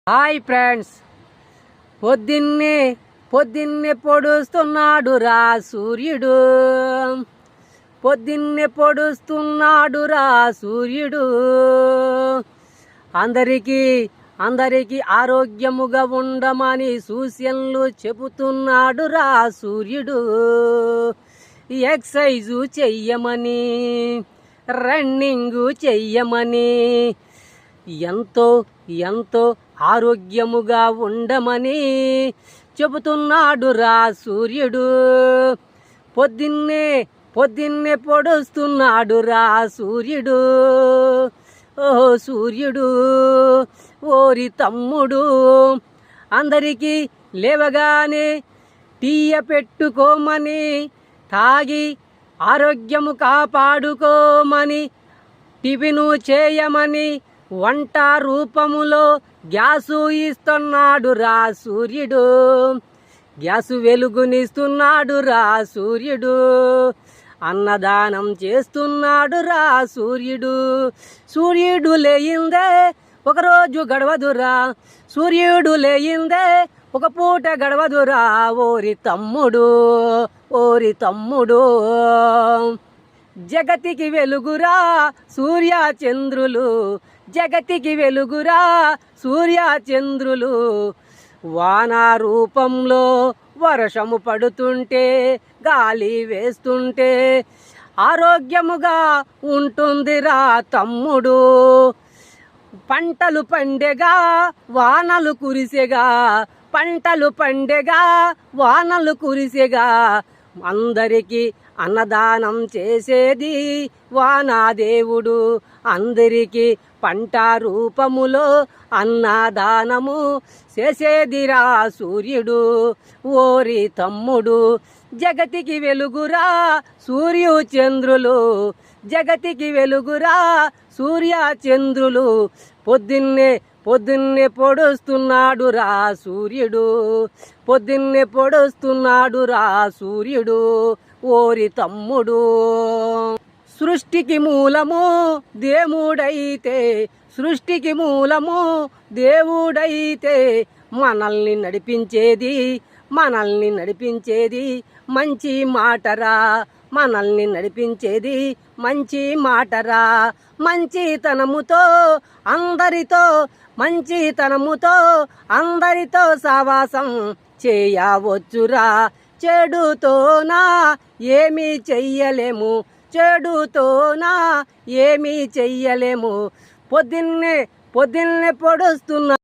Hi friends, పొద్దున్నే పొద్దున్నే పొడుస్తున్నాడు రా సూర్యుడు. పొద్దున్నే పొడుస్తున్నాడు రా సూర్యుడు. అందరికీ ఆరోగ్యముగా ఉండమని సూచనలు చెబుతున్నాడు రా సూర్యుడు. ఎక్సర్సైజు చెయ్యమని, రన్నింగు చెయ్యమని, ఎంతో ఆరోగ్యముగా ఉండమని చెబుతున్నాడు రా సూర్యుడు. పొద్దున్నే పొడుస్తున్నాడు రా సూర్యుడు. ఓహో సూర్యుడు, ఓరి తమ్ముడు, అందరికీ లేవగానే టీయ పెట్టుకోమని, తాగి ఆరోగ్యము కాపాడుకోమని, టిఫిను చేయమని, వంట రూపములో గ్యాసు ఇస్తున్నాడు రా సూర్యుడు. గ్యాసు వెలుగునిస్తున్నాడు రా సూర్యుడు. అన్నదానం చేస్తున్నాడు రా సూర్యుడు. సూర్యుడు లేయిందే ఒకరోజు గడవదురా, సూర్యుడు లేయిందే ఒక పూట గడవదురా. ఓరి తమ్ముడు, జగతికి వెలుగురా సూర్య చంద్రులు, జగతికి వెలుగురా సూర్య చంద్రులు. వాన రూపంలో వర్షము పడుతుంటే, గాలి వేస్తుంటే ఆరోగ్యముగా ఉంటుందిరా తమ్ముడు. పంటలు పండెగా వానలు కురిసెగా, పంటలు పండెగా వానలు కురిసెగా, అందరికీ అన్నదానం చేసేది వానాదేవుడు. అందరికీ పంట రూపములో అన్నదానము చేసేదిరా సూర్యుడు. ఓరి తమ్ముడు, జగతికి వెలుగురా సూర్య చంద్రులు, జగతికి వెలుగురా సూర్య చంద్రులు. పొద్దున్నే పొడుస్తున్నాడు రా సూర్యుడు. పొద్దున్నే పొడుస్తున్నాడు రా సూర్యుడు. ఓరి తమ్ముడు, సృష్టికి మూలము దేవుడైతే, సృష్టికి మూలము దేవుడైతే మనల్ని నడిపించేది మంచి మాటరా, మనల్ని నడిపించేది మంచి మాటరా. మంచితనముతో సావాసం చేయవచ్చురా. చెడుతోనా ఏమీ చెయ్యలేము. పొద్దున్నే పొడుస్తున్నా